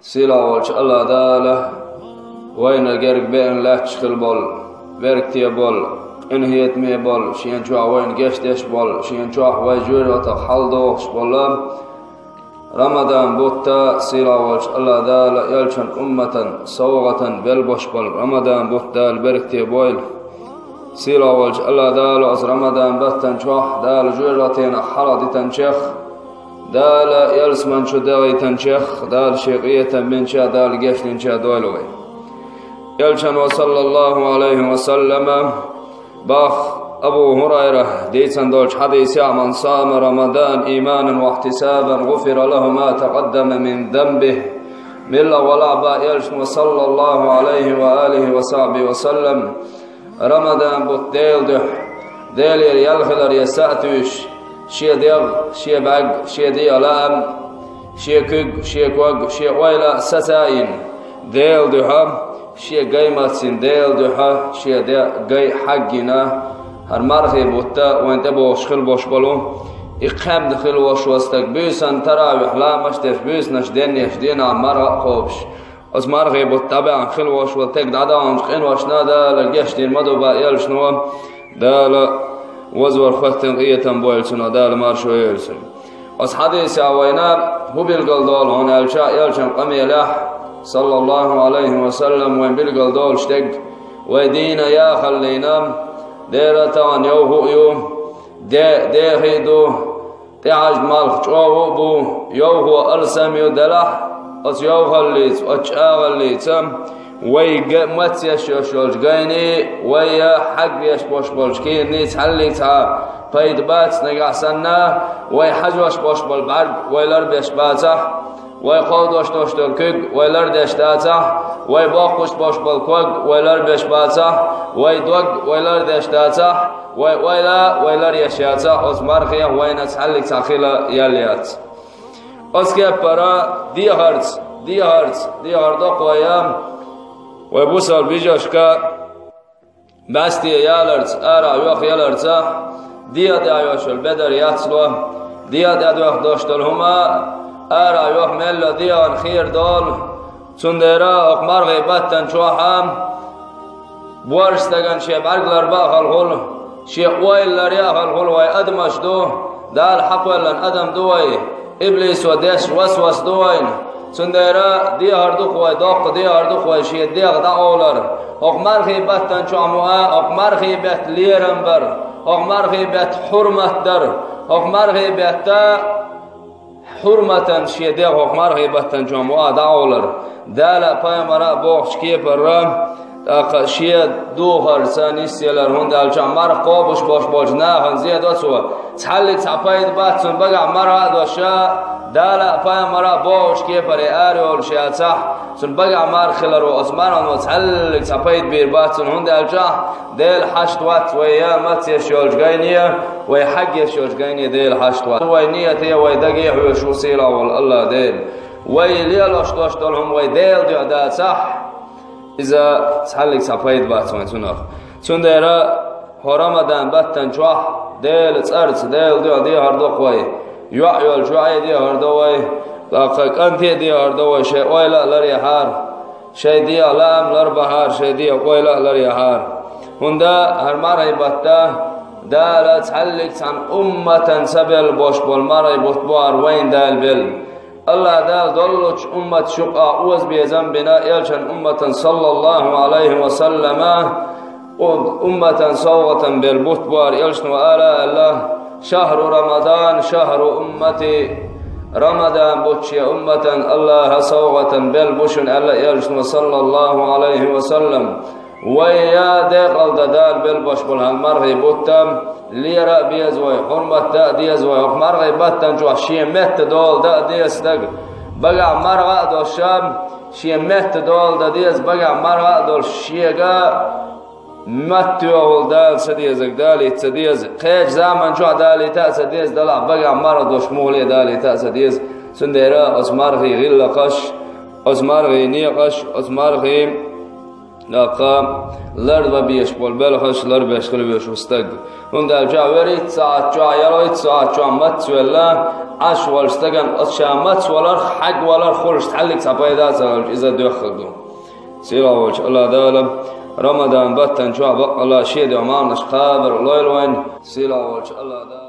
Silavolch Allah Taala wayna gerg ben lachkhil bol verktiya bol inhiyetme bol şiyen çuğa wayn geçteş bol şiyen çuğa way jurata haldox bolam Ramadan botta silavolch Allah Taala yalchan ummatan sawgatan belbosh bol Ramadan botta berktiya bol silavolch Allah Taala az Ramadan battan çuğa dal juratina haladitan cheikh دال يلسمن شو داوي تنشيخ دال شيقية من شا دال جشن شا دولوي يلشن وصلى الله عليه وسلم باخ أبو هريرة ديتن دولش حديث من صام رمضان إيمانا واحتسابا غفر له ما تقدم من ذنبه ملا ولا با يلشن وصلى الله عليه وآله وصحبه وسلم رمضان بوتيل ده ديل يلخلر يساتوش شيء ديغ شيء باق شيء ديالام شيء كوغ شيء كوغ شيء ويلا ستاين ديل دوها شيء قيمتين ديل دوها شيء قي حقنا هر مرخي بوتا وانت بوشخل بوشبلو إقام دخل وشوستك بيسان تراوح لا مشتف بيس نشدين يفدينا مرة خوبش از مرخي بوتا بان خل وشوستك دادا عنشقين وشنادا لقيشتين مدو بايل شنو دالا وزور فتن قيتن بويلسن دال مارشو يلسن از حديث اوينا هو بالقلدول هون الشاء يلشن قميله صلى الله عليه وسلم وين بالقلدول شتق ودين يا خلينا ديرتان يوهو يوم دي خيدو تعج مالخ جوهو بو يوهو ألسم يدلح از يو خليت وچاغليتم وي ماتيش يشولج غيني وي حق يش بوش بولشكين نيت حليتها فايد بات نغاسنا وي حجوش بوش بول برد ويلر بيش باتا وي قودوش دوشتل كوغ ويلر دشتاتا وي باقوش بوش بول كوغ ويلر بيش باتا وي دوغ ويلر دشتاتا ويلر يشياتا اوز مرخيا وين تحليك تاخيلا ياليات اوسكي برا دي هارت قويام ويبوسال بيجاشكا باستي يالرت ارا يوخ يالرتا ديا دايوش البدر ياتلو ديا دايوخ دوشتلهما ارا يوخ ملا ديا خير دول تندرا اقمار غيبتن شوحام بورستگن شي برگلر باخل هول شي ويلر ياخل هول وي ادمش دو دال حق ولن ادم دوي ابليس ودش وسوس دوين سندرا دي هردو خوي داق دي هردو خوي شي دي غدا اولر اقمر غيبتن چاموا اقمر غيبت ليرنبر اقمر غيبت حرمت در اقمر غيبت حرمتن شي دي اقمر غيبتن چاموا دا اولر دالا پیمرا بوخش کی برام شي دو هرسان استيلر هون دال چمر قوبش باش نه هن زياده سو تحلق صفايد باتون بقى مرا دوشا دالا پیمرا بوخش کی پر ارول شاصح سن بقى مار خلرو اسمان وتحلق صفايد بير باتون هون دال جا دل حشت وات ويا مات يشولجاينيه وي حق يشولجاينيه دل حشت وات وي نيته وي دقيح وشو سيلا والله دل وي ليلاش دوشتلهم وي دل دا صح إذا تحلق صفايد باتون تناخ تندرا هرمدان باتن جوح دل تسرت دل دي هردو خوي يعيل جوعي دي هردوي لاقك انت دي هردوي شيء ويلا لريحار شيء دي لام لربهار شيء دي ويلا لريحار هندا هرماري باتا دال تحلق عن أمة سبل بوش بالماري بوتبوار وين دال بل الله دال دلوش أمة شقاء اوز بيزن بنا يلشن أمة صلى الله عليه وسلم أمة صوغة بالبوتبوار يلشن وآلاء الله شهر رمضان شهر أمتي رمضان بوتشي أمة الله صوغة بالبوشن الله يلشن صلى الله عليه وسلم ويا دقل دال بالبوش بالهالمرغي بوتم ليرا بيزوي حرمة دا ديزوي مرغي باتن جوا شي مت دول دا ديز دق بقى مرغا دول شام شي مت دول دا ديز بقى مرغا دول شيغا متو دال سديزك دالي تسديز خيج زمن جوا دالي تا سديز دلا بقى مرغ دوش مولي دالي تا سديز سنديرا اسمرغي غلقش اسمرغي نيقش اسمرغي Laqa lard va besh bol belxashlar besh qilib yoshustag. Unda javerit saat joyaloit saat jomat suella ashwal stagan ashamat walar haq walar khulsh talik sapayda sal iza dokhdu. Silavch Allah dalam Ramadan battan joab Allah shedi aman qabar loyloin silavch Allah